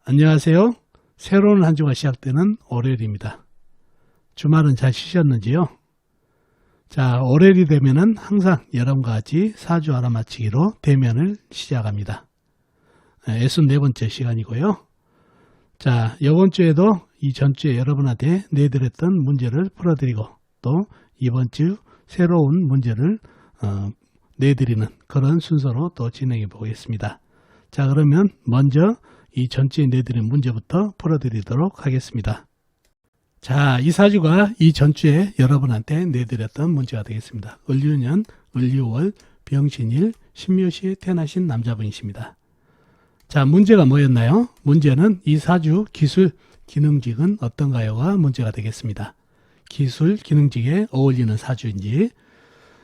안녕하세요. 새로운 한 주가 시작되는 월요일입니다. 주말은 잘 쉬셨는지요? 자, 월요일이 되면은 항상 여러분과 같이 4주 알아맞히기로 대면을 시작합니다. 64번째 시간이고요. 자, 이번 주에도 이 전주에 여러분한테 내드렸던 문제를 풀어드리고 또 이번 주 새로운 문제를 내드리는 그런 순서로 또 진행해 보겠습니다. 자, 그러면 먼저 이 전주에 내드린 문제부터 풀어드리도록 하겠습니다. 자, 이 4주가 이 전주에 여러분한테 내드렸던 문제가 되겠습니다. 을유년, 을유월, 병신일, 신묘시에 태어나신 남자분이십니다. 자, 문제가 뭐였나요? 문제는 이 4주 기술, 기능직은 어떤가요가 문제가 되겠습니다. 기술, 기능직에 어울리는 4주인지.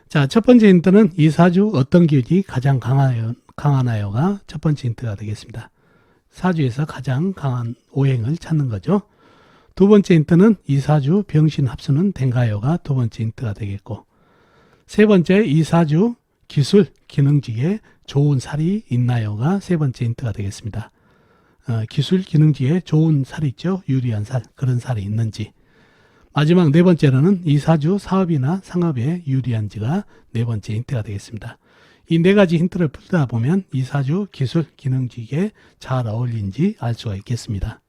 자, 첫 번째 힌트는 이 4주 어떤 기운이 가장 강하나요가 첫 번째 힌트가 되겠습니다. 4주에서 가장 강한 오행을 찾는 거죠. 두 번째 힌트는 이 4주 병신 합수는 된가요가 두 번째 힌트가 되겠고, 세 번째 이 4주 기술, 기능직에 좋은 살이 있나요가 세 번째 힌트가 되겠습니다. 기술, 기능직에 좋은 살이 있죠. 유리한 살, 그런 살이 있는지. 마지막 네 번째로는 이 4주 사업이나 상업에 유리한지가 네 번째 힌트가 되겠습니다. 이 네 가지 힌트를 풀다 보면 이 4주 기술, 기능직에 잘 어울린지 알 수가 있겠습니다.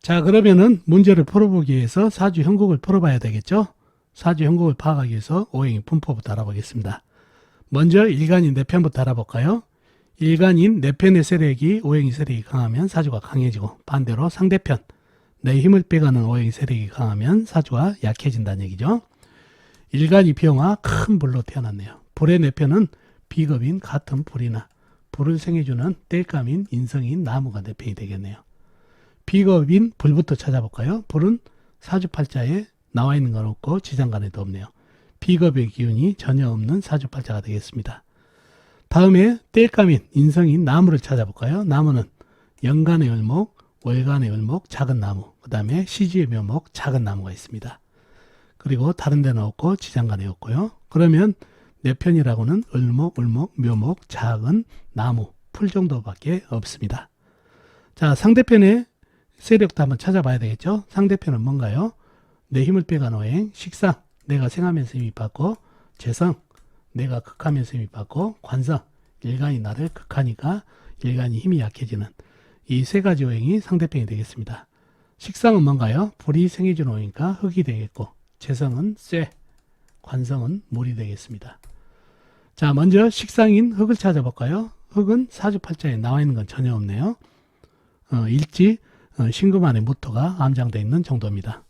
자, 그러면은 문제를 풀어보기 위해서 4주 형국을 풀어봐야 되겠죠? 4주 형국을 파악하기 위해서 오행의 분포부터 알아보겠습니다. 먼저 일간인 내 편부터 알아볼까요? 일간인 내 편의 세력이 오행의 세력이 강하면 4주가 강해지고, 반대로 상대편 내 힘을 빼가는 오행의 세력이 강하면 4주가 약해진다는 얘기죠. 일간이 병화 큰 불로 태어났네요. 불의 내 편은 비겁인 같은 불이나 불을 생해주는 땔감인 인성인 나무가 내 편이 되겠네요. 비겁인 불부터 찾아볼까요? 불은 사주팔자에 나와 있는 건 없고 지장간에도 없네요. 비겁의 기운이 전혀 없는 사주팔자가 되겠습니다. 다음에 땔감인 인성인 나무를 찾아볼까요? 나무는 연간의 을목, 월간의 을목, 작은 나무, 그 다음에 시지의 묘목, 작은 나무가 있습니다. 그리고 다른 데는 없고 지장간에 없고요. 그러면 내 편이라고는 을목, 을목, 묘목, 작은 나무, 풀 정도밖에 없습니다. 자, 상대편의 세력도 한번 찾아봐야 되겠죠. 상대편은 뭔가요? 내 힘을 빼간 오행, 식상, 내가 생하면서 힘이 받고, 재성, 내가 극하면서 힘이 받고, 관성, 일간이 나를 극하니까 일간이 힘이 약해지는 이 세 가지 오행이 상대편이 되겠습니다. 식상은 뭔가요? 불이 생해준 오행이니까 흙이 되겠고, 재성은 쇠, 관성은 물이 되겠습니다. 자, 먼저 식상인 흙을 찾아볼까요? 흙은 사주팔자에 나와 있는 건 전혀 없네요. 일지, 신금 안에 무토가 암장되어 있는 정도입니다.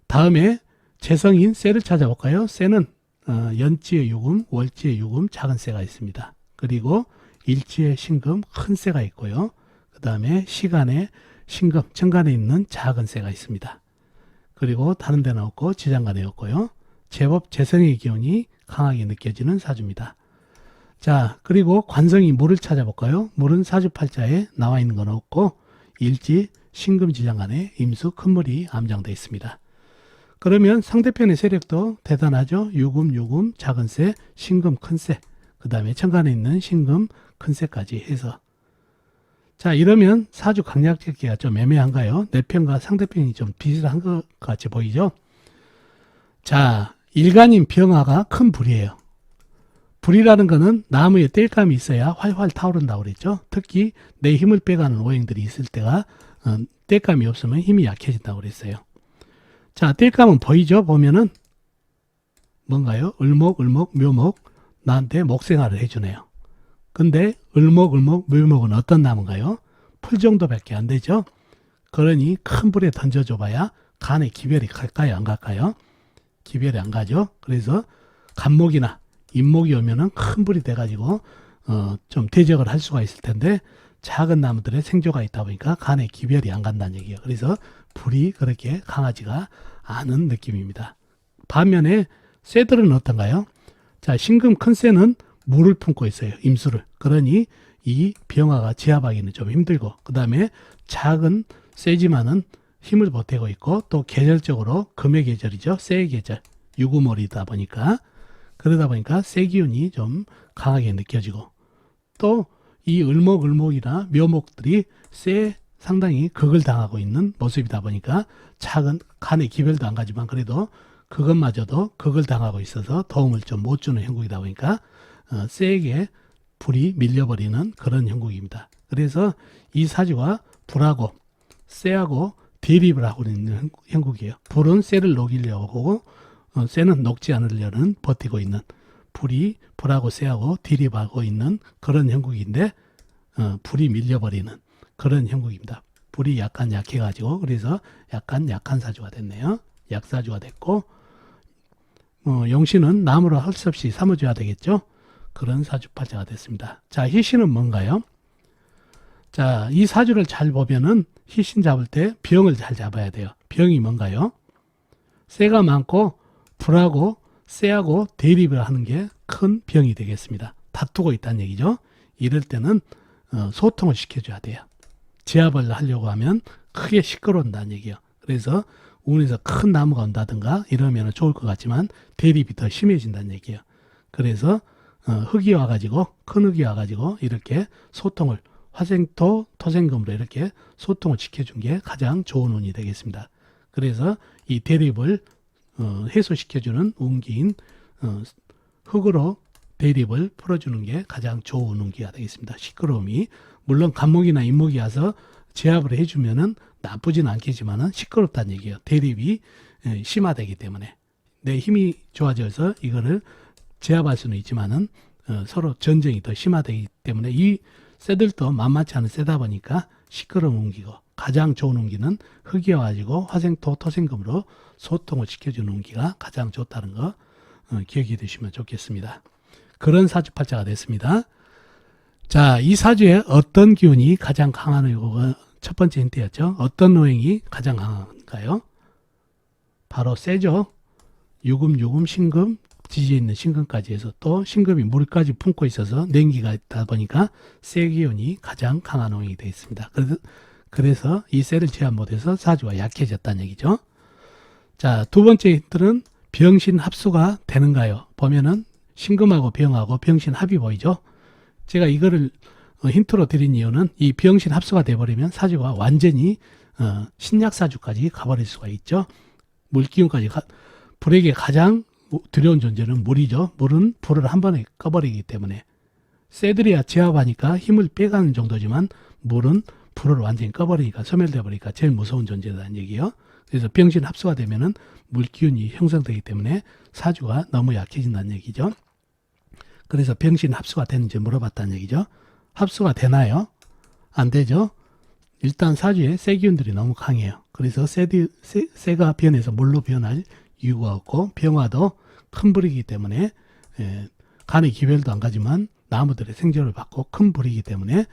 다음에 재성인 쇠를 찾아볼까요? 쇠는 연지의 유금, 월지의 유금, 작은 쇠가 있습니다. 그리고 일지의 신금, 큰 쇠가 있고요. 그 다음에 시간에 신금, 천간에 있는 작은 쇠가 있습니다. 그리고 다른 데는 없고 지장간에 없고요. 제법 재성의 기운이 강하게 느껴지는 사주입니다. 자, 그리고 관성이 물을 찾아볼까요? 물은 사주팔자에 나와 있는 건 없고 일지, 신금, 지장간에 임수, 큰물이 암장되어 있습니다. 그러면 상대편의 세력도 대단하죠. 유금, 작은 쇠, 신금, 큰 쇠, 그 다음에 천간에 있는 신금, 큰 쇠까지 해서, 자, 이러면 사주 강약 찾기가 좀 애매한가요? 내 편과 상대편이 좀 비슷한 것 같이 보이죠? 자, 일간인 병화가 큰 불이에요. 불이라는 거는 나무에 땔감이 있어야 활활 타오른다고 그랬죠. 특히 내 힘을 빼가는 오행들이 있을 때가 땔감이 없으면 힘이 약해진다고 그랬어요. 자, 땔감은 보이죠? 보면은 뭔가요? 을목, 묘목, 나한테 목생활을 해주네요. 근데 을목, 묘목은 어떤 나무인가요? 풀 정도밖에 안 되죠. 그러니 큰 불에 던져줘봐야 간에 기별이 갈까요? 안 갈까요? 기별이 안 가죠. 그래서 간목이나 인목이 오면은 큰 불이 돼가지고 좀 대적을 할 수가 있을 텐데, 작은 나무들의 생조가 있다 보니까 간에 기별이 안 간다는 얘기예요. 그래서 불이 그렇게 강하지가 않은 느낌입니다. 반면에 쇠들은 어떤가요? 자, 신금 큰 쇠는 물을 품고 있어요. 임수를. 그러니 이 병화가 제압하기는 좀 힘들고, 그 다음에 작은 쇠지만은 힘을 보태고 있고, 또 계절적으로 금의 계절이죠. 쇠의 계절, 유구몰이다 보니까, 그러다 보니까 쇠 기운이 좀 강하게 느껴지고, 또 이 을목이나 묘목들이 쇠 상당히 극을 당하고 있는 모습이다 보니까 작은 간의 기별도 안 가지만 그래도 그것마저도 극을 당하고 있어서 도움을 좀 못 주는 형국이다 보니까 세게 불이 밀려버리는 그런 형국입니다. 그래서 이 사주가 불하고 쇠하고 대립을 하고 있는 형국이에요. 불은 쇠를 녹이려고 하고 쇠는 녹지 않으려는 버티고 있는 불이 불하고 쇠하고 대립하고 있는 그런 형국인데 불이 밀려버리는 그런 형국입니다. 불이 약간 약해가지고 그래서 약간 약한 사주가 됐네요. 약사주가 됐고 용신은 나무로 할 수 없이 삼아줘야 되겠죠. 그런 사주팔자가 됐습니다. 자, 희신은 뭔가요? 자, 이 사주를 잘 보면은 희신 잡을 때 병을 잘 잡아야 돼요. 병이 뭔가요? 쇠가 많고 불하고 쇠하고 대립을 하는 게 큰 병이 되겠습니다. 다투고 있다는 얘기죠. 이럴 때는 소통을 시켜줘야 돼요. 제압을 하려고 하면 크게 시끄러운다는 얘기예요. 그래서 운에서 큰 나무가 온다든가 이러면 좋을 것 같지만 대립이 더 심해진다는 얘기예요. 그래서 흙이 와가지고 큰 흙이 와가지고 이렇게 소통을 화생토 토생금으로 이렇게 소통을 시켜준 게 가장 좋은 운이 되겠습니다. 그래서 이 대립을 해소시켜주는 운기인 흙으로 대립을 풀어주는 게 가장 좋은 운기가 되겠습니다. 시끄러움이 물론 간목이나 인목이 와서 제압을 해주면은 나쁘진 않겠지만은 시끄럽다는 얘기예요. 대립이 심화되기 때문에 내 힘이 좋아져서 이거를 제압할 수는 있지만은 서로 전쟁이 더 심화되기 때문에 이 쇠들도 만만치 않은 쇠다 보니까 시끄러운 운기고 가장 좋은 운기는 흙이 와가지고 화생토 토생금으로 소통을 시켜주는 운기가 가장 좋다는 거 기억해 두시면 좋겠습니다. 그런 사주팔자가 됐습니다. 자, 이 사주에 어떤 기운이 가장 강한 이유가 첫 번째 힌트였죠. 어떤 오행이 가장 강한가요? 바로 쇠죠. 유금, 신금, 지지에 있는 신금까지 해서 또 신금이 물까지 품고 있어서 냉기가 있다 보니까 쇠 기운이 가장 강한 오행이 되어 있습니다. 그래서 이 쇠를 제압 못해서 사주가 약해졌다는 얘기죠. 자, 두 번째 힌트는 병신 합수가 되는가요? 보면은 신금하고 병하고 병신 합이 보이죠? 제가 이거를 힌트로 드린 이유는 이 병신 합수가 돼버리면 사주가 완전히 신약사주까지 가버릴 수가 있죠. 물기운까지 불에게 가장 두려운 존재는 물이죠. 물은 불을 한 번에 꺼버리기 때문에 쇠들이야 제압하니까 힘을 빼가는 정도지만 물은 불을 완전히 꺼버리니까 소멸돼 버리니까 제일 무서운 존재라는 얘기예요. 그래서 병신 합수가 되면은 물기운이 형성되기 때문에 사주가 너무 약해진다는 얘기죠. 그래서 병신 합수가 되는지 물어봤다는 얘기죠. 합수가 되나요? 안 되죠. 일단 사주에 쇠 기운들이 너무 강해요. 그래서 쇠가 변해서 물로 변할 이유가 없고 병화도 큰 불이기 때문에 간의 기별도 안 가지만 나무들의 생존을 받고 큰 불이기 때문에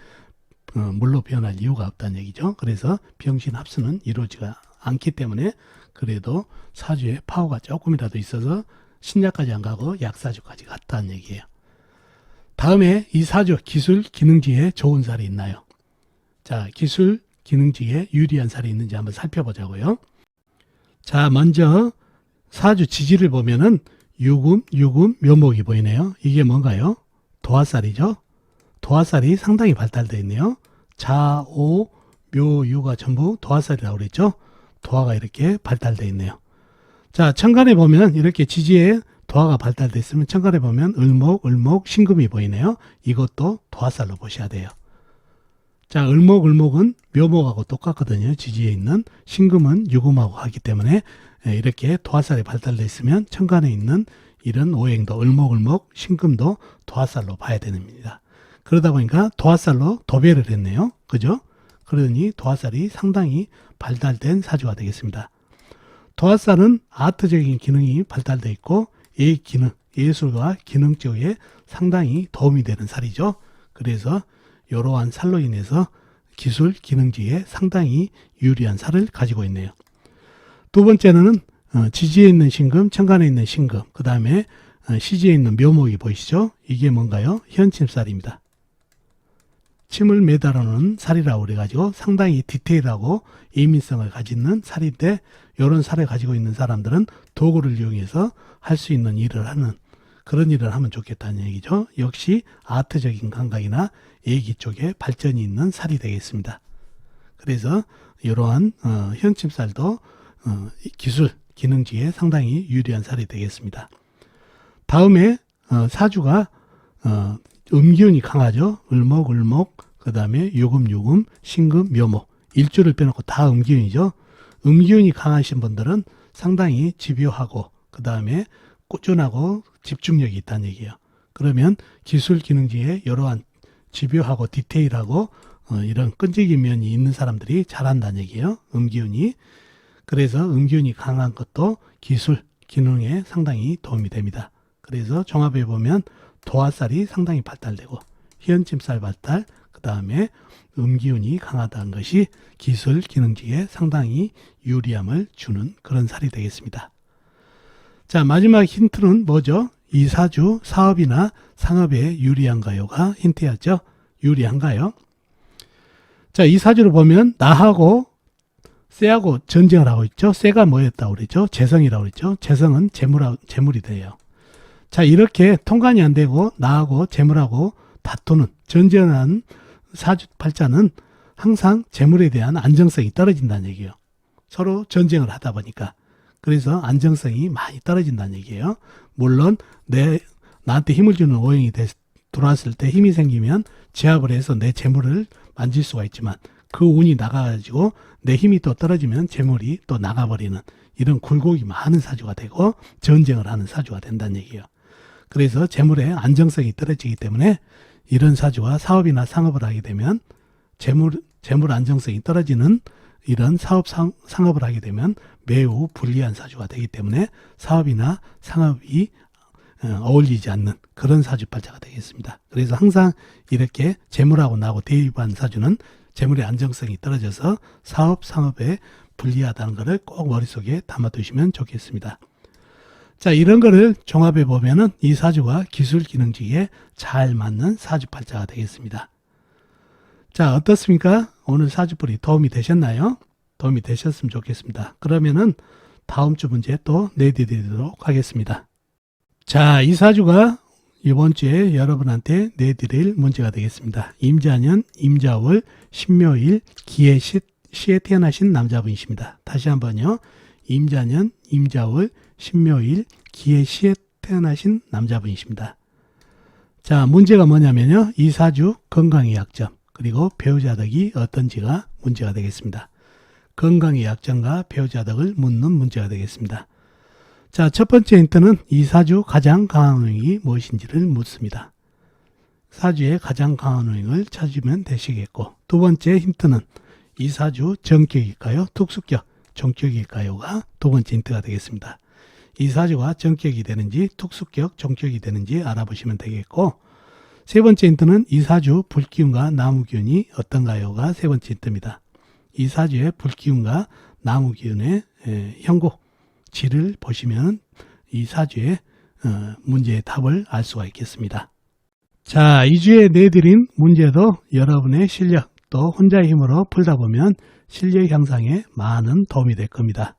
물로 변할 이유가 없다는 얘기죠. 그래서 병신 합수는 이루어지가 않기 때문에 그래도 사주에 파워가 조금이라도 있어서 신약까지 안 가고 약사주까지 갔다는 얘기예요. 다음에 이 사주 기술 기능지에 좋은 살이 있나요? 자, 기술 기능지에 유리한 살이 있는지 한번 살펴보자고요. 자, 먼저 사주 지지를 보면은 유금, 묘목이 보이네요. 이게 뭔가요? 도화살이죠. 도화살이 상당히 발달되어 있네요. 자, 오, 묘, 유가 전부 도화살이라고 그랬죠. 도화가 이렇게 발달되어 있네요. 자, 천간에 보면 이렇게 지지에 도화가 발달되어 있으면 천간에 보면 을목, 신금이 보이네요. 이것도 도화살로 보셔야 돼요. 자, 을목은 묘목하고 똑같거든요. 지지에 있는 신금은 유금하고 하기 때문에 이렇게 도화살이 발달되어 있으면 천간에 있는 이런 오행도 을목, 신금도 도화살로 봐야 됩니다. 그러다 보니까 도화살로 도배를 했네요. 그죠? 그러니 도화살이 상당히 발달된 사주가 되겠습니다. 도화살은 아트적인 기능이 발달되어 있고 예술과 기능 쪽에 상당히 도움이 되는 살이죠. 그래서 이러한 살로 인해서 기술 기능지에 상당히 유리한 살을 가지고 있네요. 두 번째는 지지에 있는 신금, 천간에 있는 신금, 그 다음에 시지에 있는 묘목이 보이시죠? 이게 뭔가요? 현침살입니다. 침을 매달아놓은 살이라고 그래가지고 상당히 디테일하고 예민성을 가지는 살인데 이런 살을 가지고 있는 사람들은 도구를 이용해서 할 수 있는 일을 하는 그런 일을 하면 좋겠다는 얘기죠. 역시 아트적인 감각이나 예기 쪽에 발전이 있는 살이 되겠습니다. 그래서 이러한 현침살도 기술 기능지에 상당히 유리한 살이 되겠습니다. 다음에 사주가 음기운이 강하죠. 을목, 그 다음에 요금, 신금, 묘목. 일주를 빼놓고 다 음기운이죠. 음기운이 강하신 분들은 상당히 집요하고 그 다음에 꾸준하고 집중력이 있다는 얘기예요. 그러면 기술 기능지에 이러한 집요하고 디테일하고 이런 끈질긴 면이 있는 사람들이 잘한다는 얘기예요. 음기운이. 그래서 음기운이 강한 것도 기술 기능에 상당히 도움이 됩니다. 그래서 종합해 보면 도화살이 상당히 발달되고 희연침살 발달, 그 다음에 음기운이 강하다는 것이 기술 기능지에 상당히 유리함을 주는 그런 살이 되겠습니다. 자, 마지막 힌트는 뭐죠? 이 사주 사업이나 상업에 유리한가요가 힌트였죠. 유리한가요? 자, 이 사주를 보면 나하고 쇠하고 전쟁을 하고 있죠. 쇠가 뭐였다고 그랬죠? 재성이라고 그랬죠. 재성은 재물이 돼요. 자, 이렇게 통관이 안 되고 나하고 재물하고 다투는 전쟁한 사주팔자는 항상 재물에 대한 안정성이 떨어진다는 얘기예요. 서로 전쟁을 하다 보니까. 그래서 안정성이 많이 떨어진다는 얘기예요. 물론 나한테 힘을 주는 오행이 들어왔을 때 힘이 생기면 제압을 해서 내 재물을 만질 수가 있지만 그 운이 나가가지고 내 힘이 또 떨어지면 재물이 또 나가버리는 이런 굴곡이 많은 사주가 되고 전쟁을 하는 사주가 된다는 얘기예요. 그래서 재물의 안정성이 떨어지기 때문에 이런 사주와 사업이나 상업을 하게 되면 재물 안정성이 떨어지는 이런 사업 상업을 하게 되면 매우 불리한 사주가 되기 때문에 사업이나 상업이 어울리지 않는 그런 사주팔자가 되겠습니다. 그래서 항상 이렇게 재물하고 나하고 대입한 사주는 재물의 안정성이 떨어져서 사업, 상업에 불리하다는 것을 꼭 머릿속에 담아두시면 좋겠습니다. 자, 이런 거를 종합해 보면은 이 사주가 기술 기능지에 잘 맞는 사주팔자가 되겠습니다. 자, 어떻습니까? 오늘 사주풀이 도움이 되셨나요? 도움이 되셨으면 좋겠습니다. 그러면은 다음 주 문제 또 내드리도록 하겠습니다. 자, 이 사주가 이번 주에 여러분한테 내드릴 문제가 되겠습니다. 임자년, 임자월, 신묘일, 기해시에 태어나신 남자분이십니다. 다시 한번요. 임자년, 임자월, 신묘일, 기해시에 태어나신 남자분이십니다. 자, 문제가 뭐냐면요. 이 사주 건강의 약점, 그리고 배우자 덕이 어떤지가 문제가 되겠습니다. 건강의 약점과 배우자 덕을 묻는 문제가 되겠습니다. 자, 첫 번째 힌트는 이 사주 가장 강한 운이 무엇인지를 묻습니다. 사주의 가장 강한 운을 찾으면 되시겠고, 두 번째 힌트는 이 사주 정격일까요? 특수격, 종격일까요가 두 번째 힌트가 되겠습니다. 이 사주가 정격이 되는지 특수격, 종격이 되는지 알아보시면 되겠고, 세 번째 힌트는 이 사주 불기운과 나무기운이 어떤가요가 세 번째 힌트입니다. 이 사주의 불기운과 나무기운의 형국지를 보시면 이 사주의 문제의 답을 알 수가 있겠습니다. 자, 이 주에 내드린 문제도 여러분의 실력 또 혼자의 힘으로 풀다 보면 실력 향상에 많은 도움이 될 겁니다.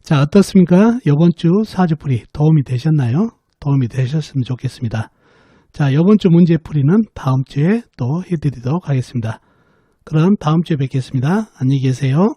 자, 어떻습니까? 이번 주 사주풀이 도움이 되셨나요? 도움이 되셨으면 좋겠습니다. 자, 이번 주 문제풀이는 다음 주에 또 해드리도록 하겠습니다. 그럼 다음 주에 뵙겠습니다. 안녕히 계세요.